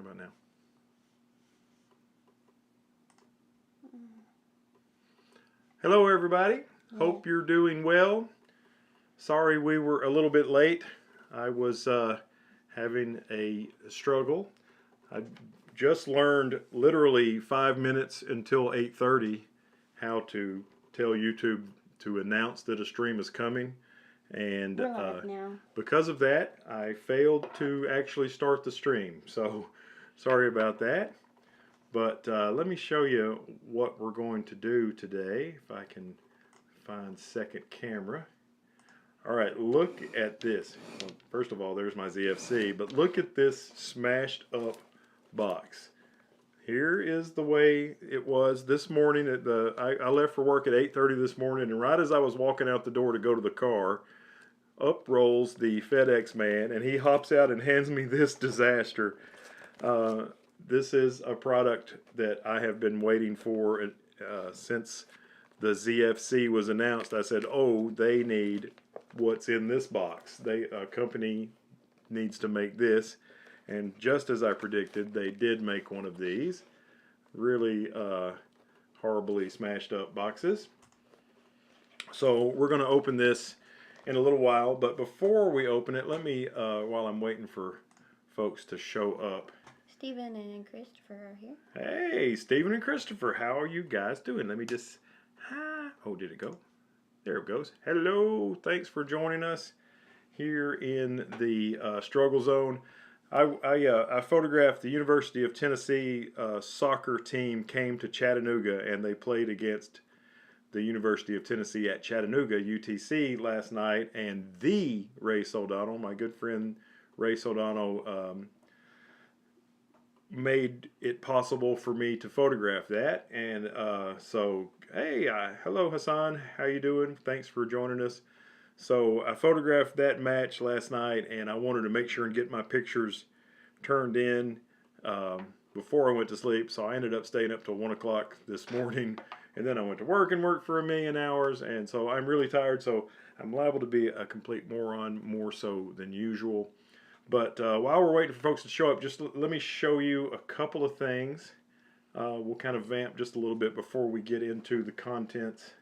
How about now? Hello everybody. Hope you're doing well. Sorry we were a little bit late. I was having a struggle. I just learned literally 5 minutes until 8:30 how to tell YouTube to announce that a stream is coming. And because of that, I failed to actually start the stream. So sorry about that. But let me show you what we're going to do today, if I can find second camera. All right, look at this. Well, first of all, there's my ZFC, but look at this smashed up box. Here is the way it was this morning. I left for work at 8:30 this morning, and right as I was walking out the door to go to the car, up rolls the FedEx man, and he hops out and hands me this disaster. This is a product that I have been waiting for since the ZFC was announced. I said, oh, they need what's in this box. A company needs to make this. And just as I predicted, they did make one of these. Really horribly smashed up boxes. So we're going to open this in a little while. But before we open it, let me, while I'm waiting for folks to show up, Stephen and Christopher are here. Hey, Stephen and Christopher, how are you guys doing? Let me just, oh, did it go? There it goes. Hello, thanks for joining us here in the struggle zone. I photographed the University of Tennessee soccer team came to Chattanooga, and they played against the University of Tennessee at Chattanooga, UTC, last night, and the Ray Soldano, my good friend Ray Soldano, made it possible for me to photograph that. And so hey, hello Hassan, how you doing? Thanks for joining us. So I photographed that match last night, and I wanted to make sure and get my pictures turned in before I went to sleep. So I ended up staying up till 1 o'clock this morning, and then I went to work and worked for a million hours, and so I'm really tired. So I'm liable to be a complete moron, more so than usual. But while we're waiting for folks to show up, just let me show you a couple of things. We'll kind of vamp just a little bit before we get into the contents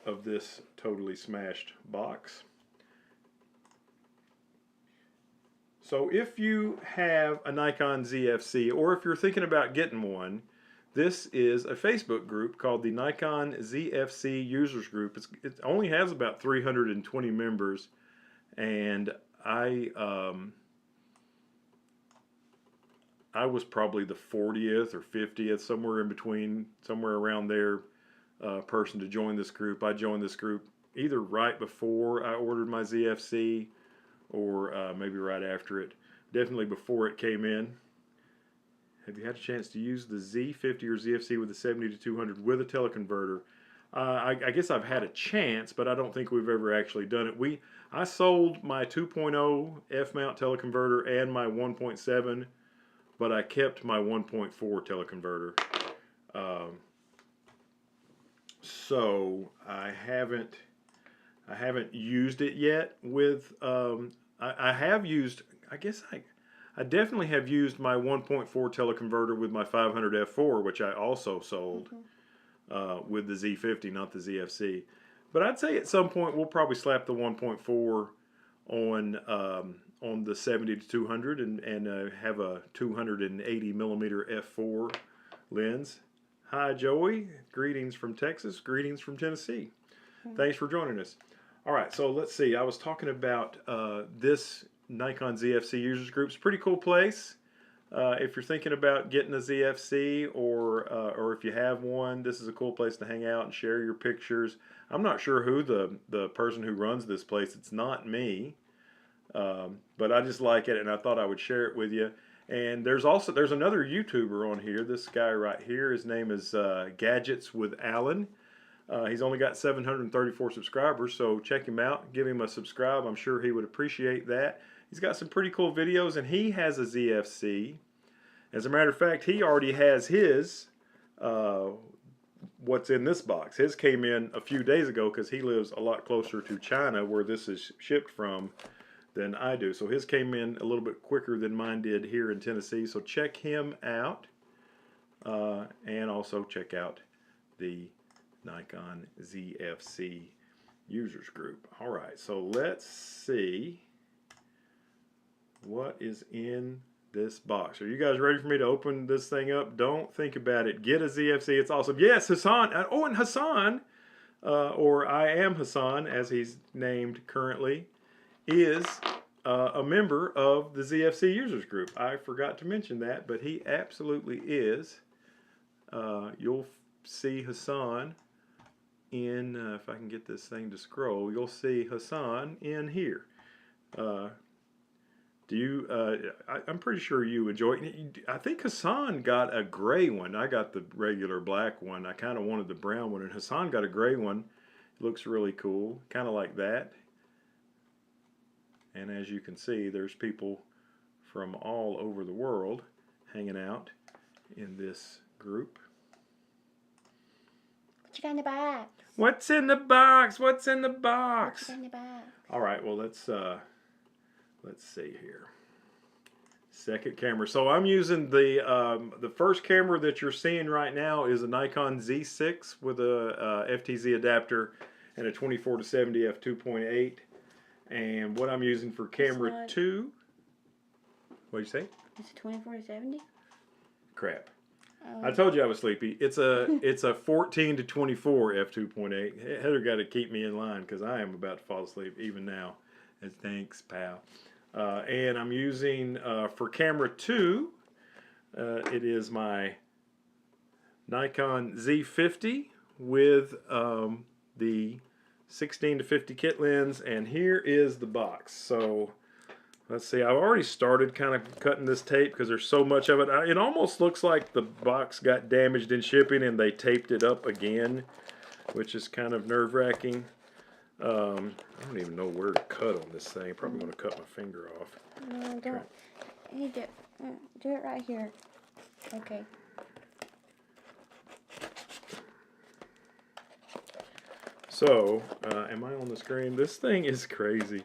of this totally smashed box. So if you have a Nikon ZFC, or if you're thinking about getting one, this is a Facebook group called the Nikon ZFC Users Group. It only has about 320 members. And I was probably the 40th or 50th, somewhere in between, somewhere around there, person to join this group. I joined this group either right before I ordered my ZFC, or maybe right after it. Definitely before it came in. Have you had a chance to use the Z50 or ZFC with the 70-200 with a teleconverter? I guess I've had a chance, but I don't think we've ever actually done it. I sold my 2.0 F-mount teleconverter and my 1.7, but I kept my 1.4 teleconverter. So I haven't used it yet with, I have used, I definitely have used my 1.4 teleconverter with my 500 F4, which I also sold. With the Z50, not the ZFC. But I'd say at some point we'll probably slap the 1.4 on the 70-200 and have a 280 millimeter f4 lens. Hi Joey, greetings from Texas, greetings from Tennessee. Thanks for joining us. All right, so let's see. I was talking about this Nikon ZFC Users Group. It's a pretty cool place. If you're thinking about getting a ZFC, or if you have one, this is a cool place to hang out and share your pictures. I'm not sure who the person who runs this place. It's not me, but I just like it, and I thought I would share it with you. And there's another YouTuber on here. This guy right here. His name is Gadgets with Alan. He's only got 734 subscribers, so check him out. Give him a subscribe. I'm sure he would appreciate that. He's got some pretty cool videos, and he has a ZFC. As a matter of fact, he already has his, what's in this box. His came in a few days ago because he lives a lot closer to China, where this is shipped from, than I do. So his came in a little bit quicker than mine did here in Tennessee. So check him out. And also check out the Nikon ZFC users group. All right, so let's see what is in this box. Are you guys ready for me to open this thing up? Don't think about it. Get a ZFC. It's awesome. Yes, Hassan. Oh, and Hassan, or I am Hassan, as he's named currently, is a member of the ZFC users group. I forgot to mention that, but he absolutely is. You'll see Hassan in, if I can get this thing to scroll, you'll see Hassan in here. I'm pretty sure you enjoy it. I think Hassan got a gray one. I got the regular black one. I kind of wanted the brown one, and Hassan got a gray one. It looks really cool, kind of like that. And as you can see, there's people from all over the world hanging out in this group. What you got in the box? What's in the box? What's in the box? What's in the box? All right, well, let's see here. Second camera. So I'm using the first camera that you're seeing right now is a Nikon Z6 with a FTZ adapter and a 24-70 f2.8. And what I'm using for camera 2. What'd you say? It's a 24-70? Crap. I told you I was sleepy. It's a 14 to 24 f2.8. Heather got to keep me in line because I am about to fall asleep even now. And thanks, pal. And I'm using for camera 2. It is my Nikon Z50 with the 16 to 50 kit lens, and here is the box. So let's see, I've already started kind of cutting this tape because there's so much of it. It almost looks like the box got damaged in shipping and they taped it up again, which is kind of nerve-wracking. I don't even know where to cut on this thing. Probably going to cut my finger off. No, don't. You do it right here. Okay. So, am I on the screen? This thing is crazy.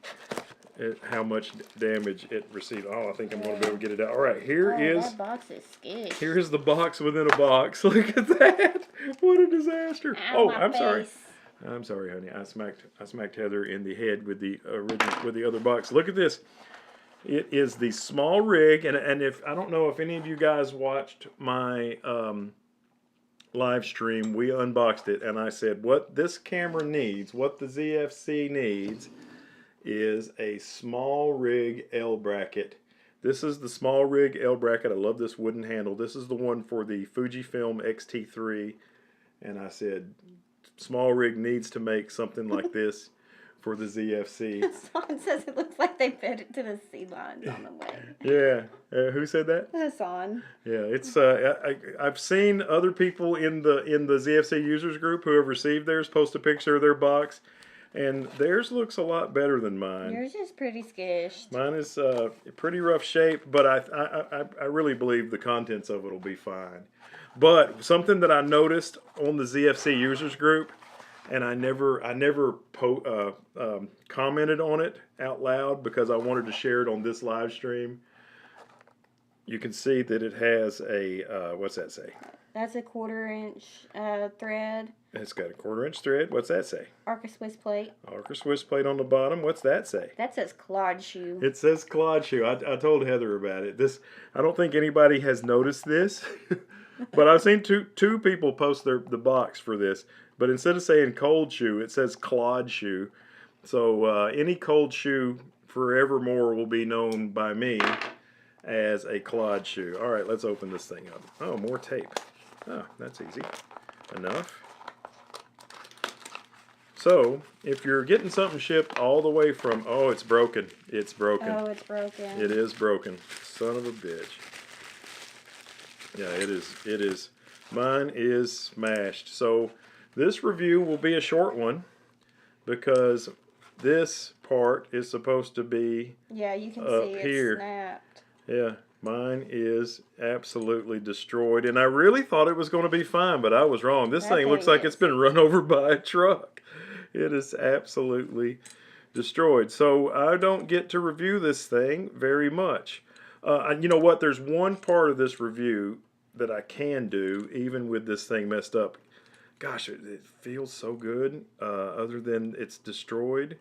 How much damage it received. Oh, I think I'm going to be able to get it out. All right, that box is sketchy. Here's the box within a box. Look at that. What a disaster. Ow, I'm sorry. face. I'm sorry, honey. I smacked Heather in the head with the other box. Look at this. It is the SmallRig, and if I don't know if any of you guys watched my live stream, we unboxed it, and I said what this camera needs, what the ZFC needs, is a SmallRig L bracket. This is the SmallRig L bracket. I love this wooden handle. This is the one for the Fujifilm X-T3, and I said SmallRig needs to make something like this for the ZFC. Hassan says it looks like they fed it to the sea lions on the way. Yeah, who said that? Hassan. Yeah, it's I've seen other people in the ZFC users group who have received theirs post a picture of their box, and theirs looks a lot better than mine. Yours is pretty skished. Mine is pretty rough shape, but I really believe the contents of it will be fine. But something that I noticed on the ZFC users group, and I never commented on it out loud because I wanted to share it on this live stream. You can see that it has a what's that say? That's a 1/4 inch thread. It's got a 1/4 inch thread. What's that say? Arca Swiss plate. Arca Swiss plate on the bottom. What's that say? That says Claude shoe. It says Claude shoe. I told Heather about it. I don't think anybody has noticed this, but I've seen two people post the box for this. But instead of saying cold shoe, it says Claude shoe. So any cold shoe forevermore will be known by me as a Claude shoe. All right, let's open this thing up. Oh, more tape. Oh, that's easy enough. So, if you're getting something shipped all the way from, oh, it's broken. It's broken. Oh, it's broken. It is broken. Son of a bitch. Yeah, it is. Mine is smashed. So, this review will be a short one because this part is supposed to be yeah, you can up see here. It's snapped. Yeah, mine is absolutely destroyed, and I really thought it was going to be fine, but I was wrong. This thing looks like it's been run over by a truck. It is absolutely destroyed. So I don't get to review this thing very much. You know what? There's one part of this review that I can do, even with this thing messed up. Gosh, it feels so good. Other than it's destroyed.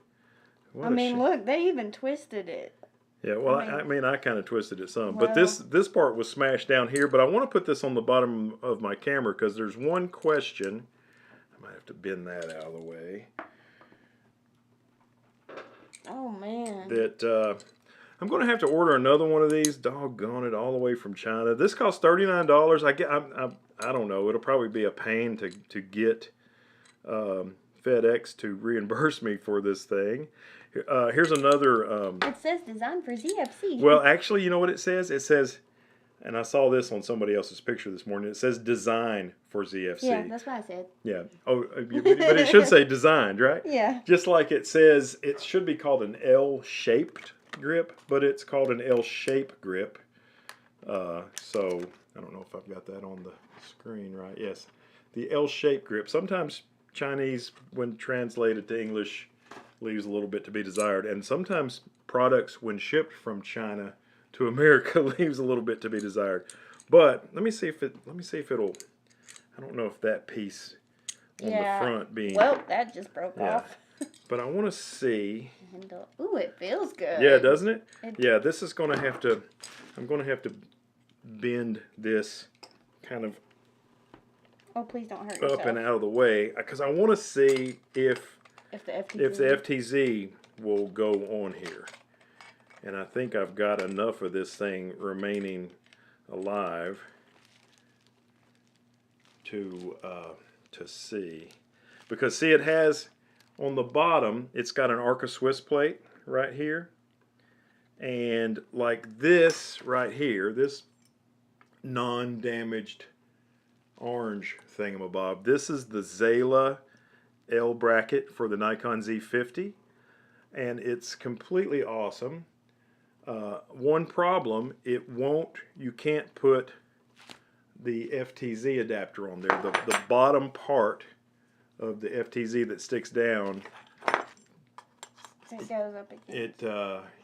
I mean, look, they even twisted it. Yeah, well, I mean, I kind of twisted it some, well, but this part was smashed down here. But I want to put this on the bottom of my camera because there's one question. I might have to bend that out of the way. Oh man. That I'm going to have to order another one of these. Doggone it, all the way from China. This costs $39. I don't know. It'll probably be a pain to get FedEx to reimburse me for this thing. Here's another. It says designed for ZFC. Well, actually, you know what it says? It says, and I saw this on somebody else's picture this morning. It says design for ZFC. Yeah, that's what I said. Yeah. Oh, but it should say designed, right? Yeah. Just like it says, it should be called an L-shaped grip, but it's called an L-shaped grip. So I don't know if I've got that on the screen right. Yes, the L-shaped grip. Sometimes Chinese, when translated to English, leaves a little bit to be desired, and sometimes products, when shipped from China to America, leaves a little bit to be desired. But let me see if it'll. I don't know if that piece on the front being. Well, that just broke off. But I want to see. Ooh, it feels good. Yeah, doesn't it? Yeah, this is going to have to. I'm going to have to bend this kind of. Oh, please don't hurt yourself. Up and out of the way, because I want to see if the FTZ will go on here. And I think I've got enough of this thing remaining alive to see. Because see, it has on the bottom, it's got an Arca Swiss plate right here. And like this right here, this non-damaged orange thingamabob, this is the Zala L bracket for the Nikon Z50, and it's completely awesome. One problem, you can't put the FTZ adapter on there. The bottom part of the FTZ that sticks down, it goes up again.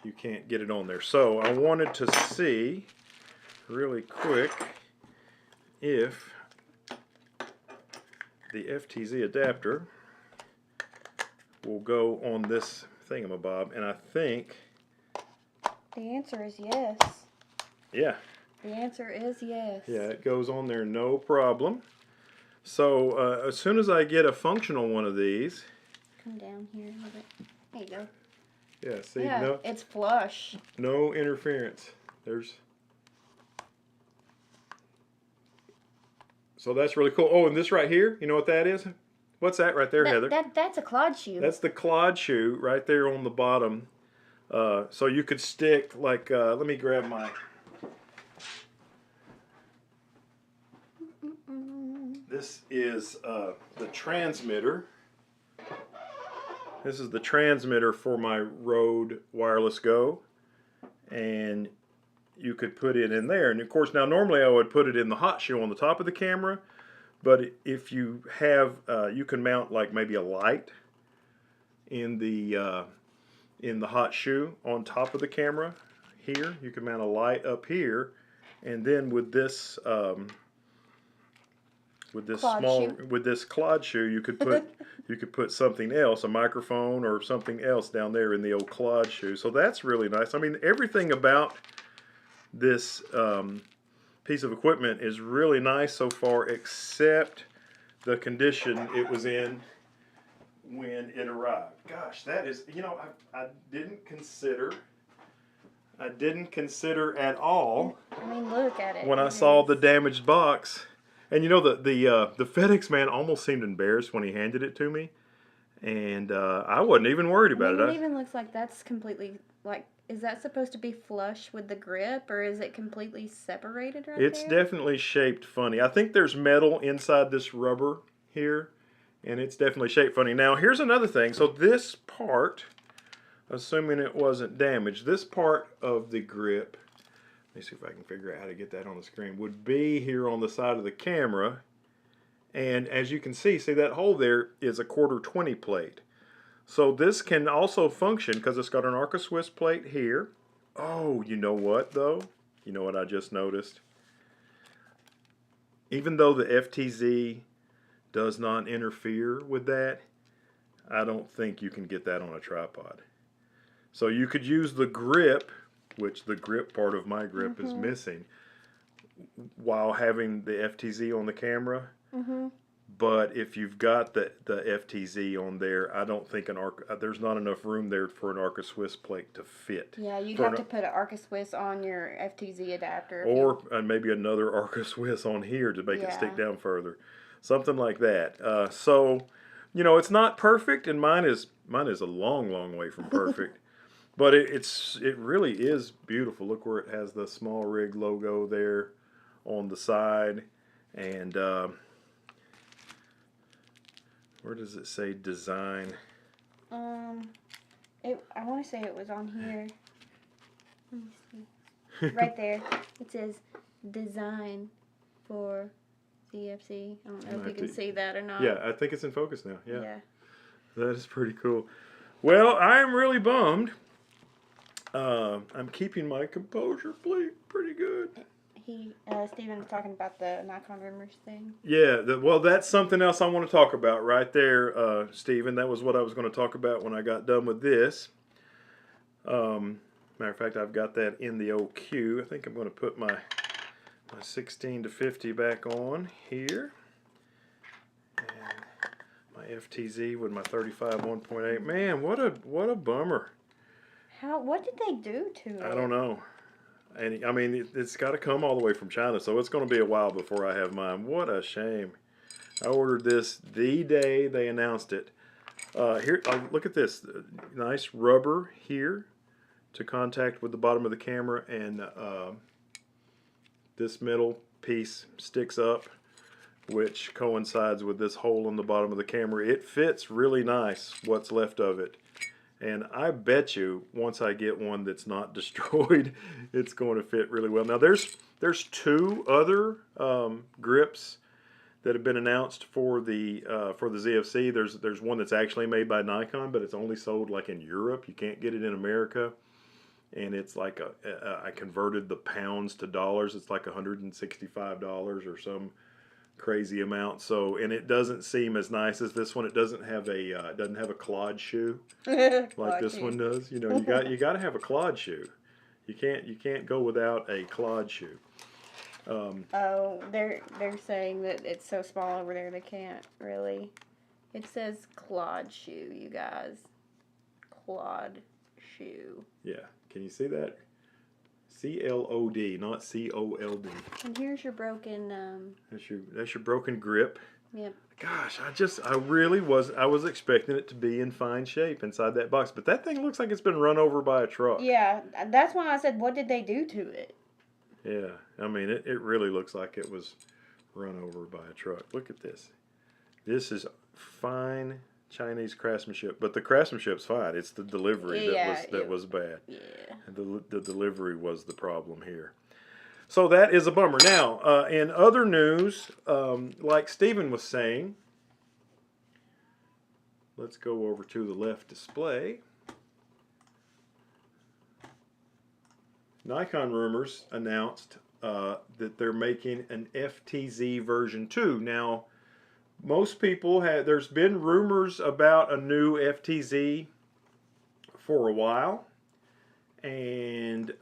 You can't get it on there. So I wanted to see really quick if the FTZ adapter will go on this thingamabob, and I think the answer is yes. Yeah. The answer is yes. Yeah, it goes on there no problem. So as soon as I get a functional one of these, come down here a little bit. There you go. Yeah, see, yeah, it's flush. No interference. So that's really cool. Oh, and this right here, you know what that is? What's that right there, Heather? That's a clod shoe. That's the clod shoe right there on the bottom. So you could stick, like, let me grab my... This is the transmitter. This is the transmitter for my Rode Wireless Go. And you could put it in there. And of course, now normally I would put it in the hot shoe on the top of the camera. But if you have, you can mount like maybe a light in the hot shoe on top of the camera here. You can mount a light up here, and then with this clod shoe, you could put something else, a microphone or something else down there in the old clod shoe. So that's really nice. I mean, everything about this piece of equipment is really nice so far, except the condition it was in when it arrived. Gosh, that is, you know, I didn't consider at all. I mean, look at it. When I saw the damaged box, and you know, the FedEx man almost seemed embarrassed when he handed it to me, and I wasn't even worried about it. It even looks like that's completely like. Is that supposed to be flush with the grip, or is it completely separated right there? It's definitely shaped funny. I think there's metal inside this rubber here, and it's definitely shaped funny. Now, here's another thing. So this part, assuming it wasn't damaged, this part of the grip, let me see if I can figure out how to get that on the screen, would be here on the side of the camera. And as you can see that hole there is a 1/4 20 plate. So this can also function because it's got an Arca Swiss plate here. Oh, you know what though? You know what I just noticed? Even though the FTZ does not interfere with that, I don't think you can get that on a tripod. So you could use the grip, which the grip part of my grip is missing, while having the FTZ on the camera. But if you've got the FTZ on there, I don't think there's not enough room there for an Arca Swiss plate to fit. Yeah, you'd have to put an Arca Swiss on your FTZ adapter. Or maybe another Arca Swiss on here to make it stick down further. Something like that. So, you know, it's not perfect, and mine is a long, long way from perfect. But it really is beautiful. Look where it has the SmallRig logo there on the side. And where does it say design? I want to say it was on here. Let me see. Right there. It says design for ZFC. I don't know if you can see that or not. Yeah, I think it's in focus now. Yeah. That is pretty cool. Well, I am really bummed. I'm keeping my composure pretty good. Steven was talking about the Nikon rumors thing. Yeah, well, that's something else I want to talk about right there, Steven. That was what I was going to talk about when I got done with this. Matter of fact, I've got that in the old queue. I think I'm going to put my 16 to 50 back on here. And my FTZ with my 35 1.8. Man, what a bummer. What did they do to it? I don't know. And I mean, it's got to come all the way from China, so it's going to be a while before I have mine. What a shame. I ordered this the day they announced it. Here, look at this. Nice rubber here to contact with the bottom of the camera, and this middle piece sticks up, which coincides with this hole in the bottom of the camera. It fits really nice, what's left of it. And I bet you once I get one that's not destroyed, it's going to fit really well. Now there's two other grips that have been announced for the ZFC. There's one that's actually made by Nikon, but it's only sold like in Europe. You can't get it in America. And it's like I converted the pounds to dollars. It's like $165 or some crazy amount. So, and it doesn't seem as nice as this one. It doesn't have a clod shoe like this one does. You know, you got to have a clod shoe. You can't go without a clod shoe. They're saying that it's so small over there they can't really. It says clod shoe, you guys. Clod shoe. Yeah, can you see that? CLOD, not COLD. And here's your broken. That's your broken grip. Yep. Gosh, I was expecting it to be in fine shape inside that box, but that thing looks like it's been run over by a truck. Yeah, that's why I said, what did they do to it? Yeah, I mean, it really looks like it was run over by a truck. Look at this. This is fine Chinese craftsmanship, but the craftsmanship's fine. It's the delivery that was bad. Yeah. The delivery was the problem here. So that is a bummer. Now, in other news, like Steven was saying, let's go over to the left display. Nikon Rumors announced that they're making an FTZ version 2. Now, most people there's been rumors about a new FTZ for a while, and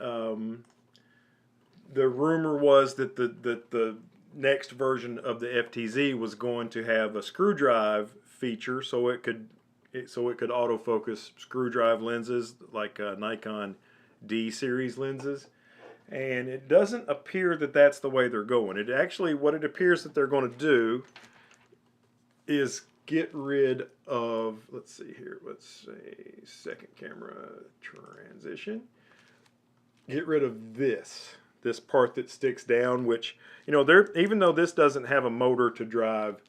the rumor was that the next version of the FTZ was going to have a screw drive feature, so it could autofocus screw drive lenses like Nikon D series lenses. And it doesn't appear that that's the way they're going. What it appears that they're going to do is get rid of, let's see here, let's say second camera transition. Get rid of this part that sticks down, which, you know, even though this doesn't have a motor to drive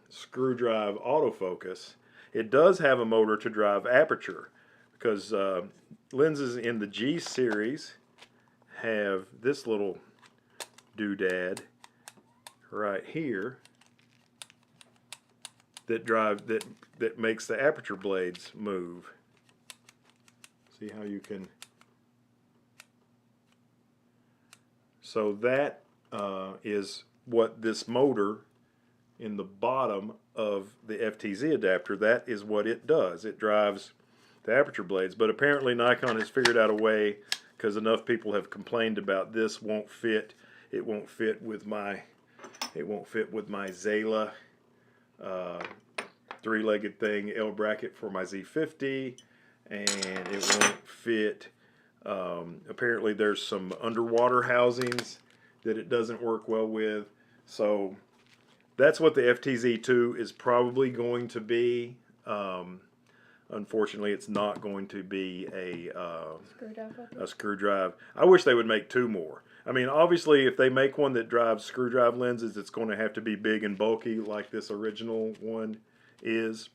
screw drive autofocus, it does have a motor to drive aperture, because lenses in the G series have this little doodad right here that makes the aperture blades move. See how you can. So that is what this motor in the bottom of the FTZ adapter, that is what it does. It drives the aperture blades. But apparently Nikon has figured out a way, because enough people have complained about this won't fit. It won't fit with my Zala three-legged thing L bracket for my Z50, and it won't fit. Apparently there's some underwater housings that it doesn't work well with. So that's what the FTZ2 is probably going to be. Unfortunately, it's not going to be a screw drive. I wish they would make two more. I mean, obviously, if they make one that drives screw drive lenses, it's going to have to be big and bulky like this original one is.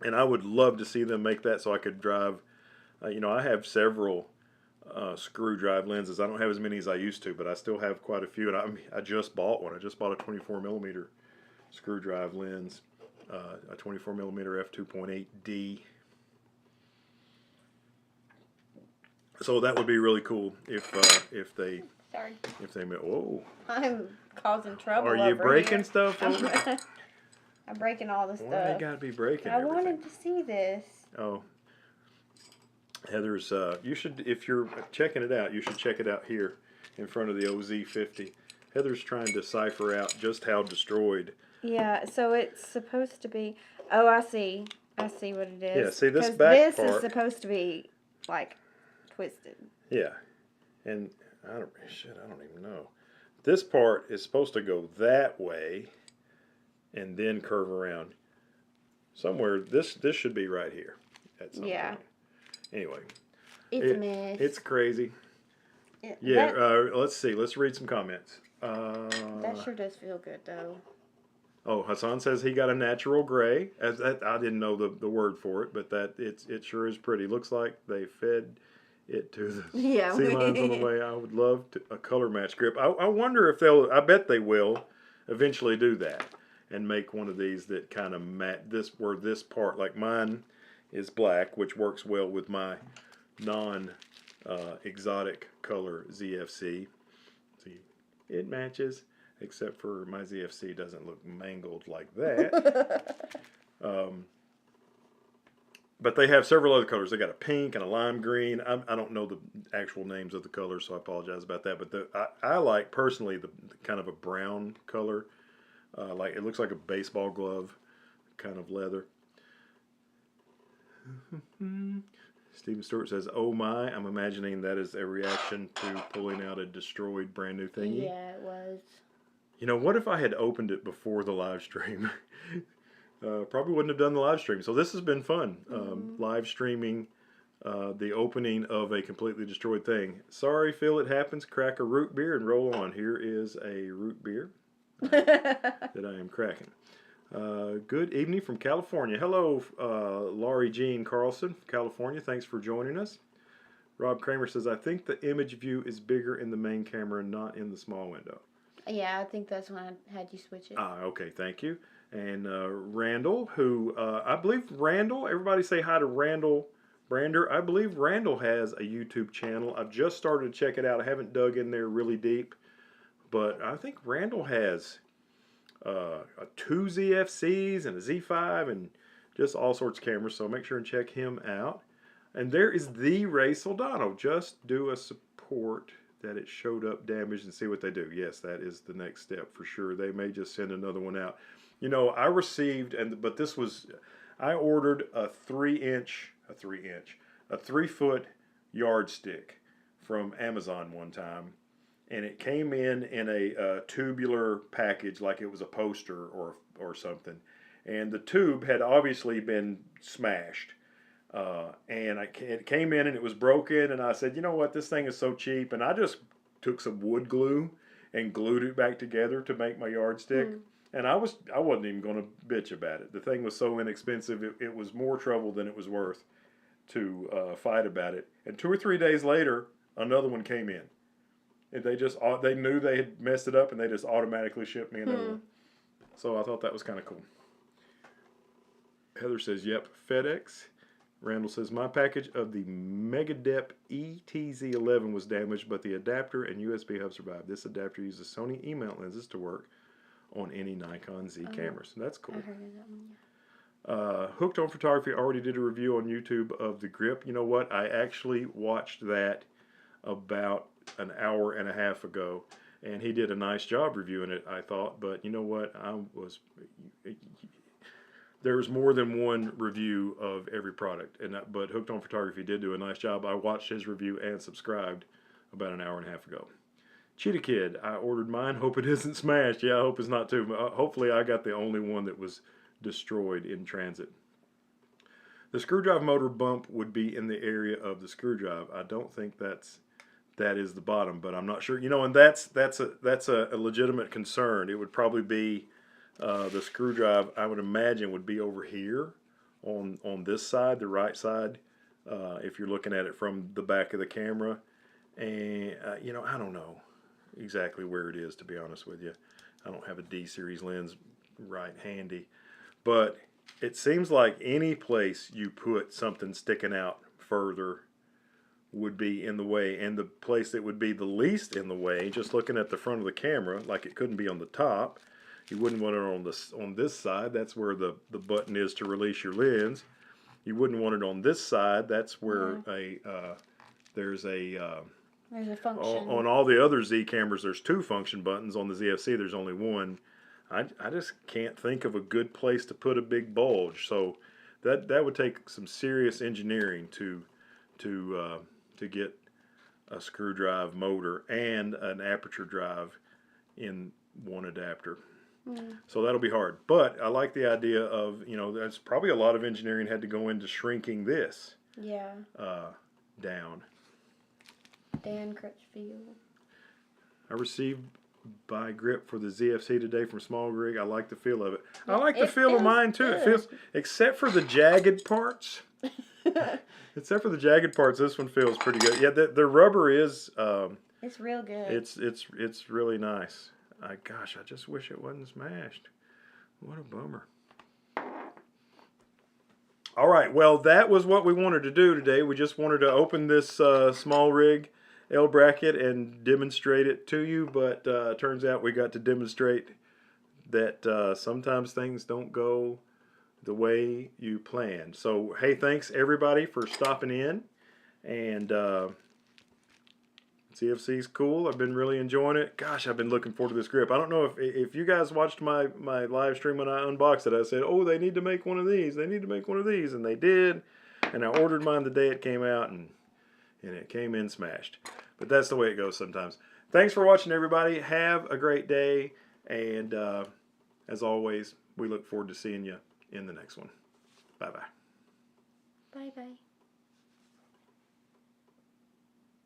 And I would love to see them make that so I could drive. You know, I have several screw drive lenses. I don't have as many as I used to, but I still have quite a few. And I just bought one. I just bought a 24mm screw drive lens, a 24mm f2.8D. So that would be really cool if they. Sorry. If they made. Whoa. I'm causing trouble. Are you breaking stuff over? I'm breaking all the stuff. Why they gotta be breaking I everything? wanted to see this. Oh. Heather's, you should, if you're checking it out, you should check it out here in front of the OZ50. Heather's trying to cipher out just how destroyed. Yeah, so it's supposed to be, oh, I see what it is. Yeah, see this back this part. is supposed to be, like, twisted. Yeah, and I don't even know. This part is supposed to go that way and then curve around. Somewhere, this should be right here at some point. Anyway, it's a mess. It's crazy. Let's see. Let's read some comments. That sure does feel good, though. Oh, Hassan says he got a natural gray. I didn't know the word for it, but it sure is pretty. Looks like they fed it to the sea lions on the way. I would love a color match grip. I wonder if they'll. I bet they will eventually do that and make one of these that kind of match this part, like mine is black, which works well with my non-exotic color ZFC. See, it matches, except for my ZFC doesn't look mangled like that. But they have several other colors. They got a pink and a lime green. I don't know the actual names of the colors, so I apologize about that. But I like, personally, the kind of a brown color. Like it looks like a baseball glove kind of leather. Stephen Stewart says, "Oh my!" I'm imagining that is a reaction to pulling out a destroyed brand new thingy. Yeah, it was. You know, what if I had opened it before the live stream? Probably wouldn't have done the live stream. So this has been fun. Live streaming the opening of a completely destroyed thing. Sorry, Phil, it happens. Crack a root beer and roll on. Here is a root beer that I am cracking. Good evening from California. Hello, Laurie Jean Carlson from California. Thanks for joining us. Rob Kramer says, I think the image view is bigger in the main camera, not in the small window. Yeah, I think that's when I had you switch it. Okay, thank you. And Randall, who, I believe Randall, everybody say hi to Randall Brander. I believe Randall has a YouTube channel. I've just started to check it out. I haven't dug in there really deep. But I think Randall has two ZFCs and a Z5 and just all sorts of cameras. So make sure and check him out. And there is the Ray Soldano. Just do a support that it showed up damaged and see what they do. Yes, that is the next step for sure. They may just send another one out. You know, I received, I ordered a 3-foot yardstick from Amazon one time. And it came in a tubular package, like it was a poster or something. And the tube had obviously been smashed. And it came in and it was broken. And I said, you know what, this thing is so cheap. And I just took some wood glue and glued it back together to make my yardstick. And I wasn't even going to bitch about it. The thing was so inexpensive, it was more trouble than it was worth to fight about it. And 2 or 3 days later, another one came in. And they knew they had messed it up, and they just automatically shipped me another one. So I thought that was kind of cool. Heather says, yep, FedEx. Randall says, my package of the Megadep ETZ11 was damaged, but the adapter and USB hub survived. This adapter uses Sony E-mount lenses to work on any Nikon Z cameras. That's cool. I heard of that one, yeah. Hooked on Photography already did a review on YouTube of the grip. You know what? I actually watched that about an hour and a half ago, and he did a nice job reviewing it, I thought. But you know what? There's more than one review of every product, but Hooked on Photography did do a nice job. I watched his review and subscribed about an hour and a half ago. Cheetah Kid, I ordered mine. Hope it isn't smashed. Yeah, I hope it's not too. Hopefully I got the only one that was destroyed in transit. The screw drive motor bump would be in the area of the screw drive. I don't think that is the bottom, but I'm not sure. You know, and that's a legitimate concern. It would probably be the screw drive. I would imagine would be over here on this side, the right side, if you're looking at it from the back of the camera. And you know, I don't know exactly where it is, to be honest with you. I don't have a D series lens right handy, but it seems like any place you put something sticking out further would be in the way, and the place that would be the least in the way, just looking at the front of the camera, like it couldn't be on the top. You wouldn't want it on this side. That's where the button is to release your lens. You wouldn't want it on this side. That's where there's a function. on all the other Z cameras, there's 2 function buttons. On the ZFC, there's only 1. I just can't think of a good place to put a big bulge. So that would take some serious engineering to get a screw drive motor and an aperture drive in one adapter. So that'll be hard. But I like the idea of, you know, there's probably a lot of engineering had to go into shrinking this down. Dan Crutchfield. I received by grip for the ZFC today from SmallRig. I like the feel of it. I like the feel of mine too. It feels, except for the jagged parts. Except for the jagged parts, this one feels pretty good. Yeah, the rubber is. It's real good. It's really nice. Gosh, I just wish it wasn't smashed. What a bummer. All right, well, that was what we wanted to do today. We just wanted to open this SmallRig L bracket and demonstrate it to you, but turns out we got to demonstrate that sometimes things don't go the way you planned. So, hey, thanks everybody for stopping in, and CFC's cool. I've been really enjoying it. Gosh, I've been looking forward to this grip. I don't know if you guys watched my live stream when I unboxed it. I said, oh, they need to make one of these. They need to make one of these, and they did. And I ordered mine the day it came out, and it came in smashed. But that's the way it goes sometimes. Thanks for watching, everybody. Have a great day, and as always, we look forward to seeing you in the next one. Bye-bye. Bye-bye.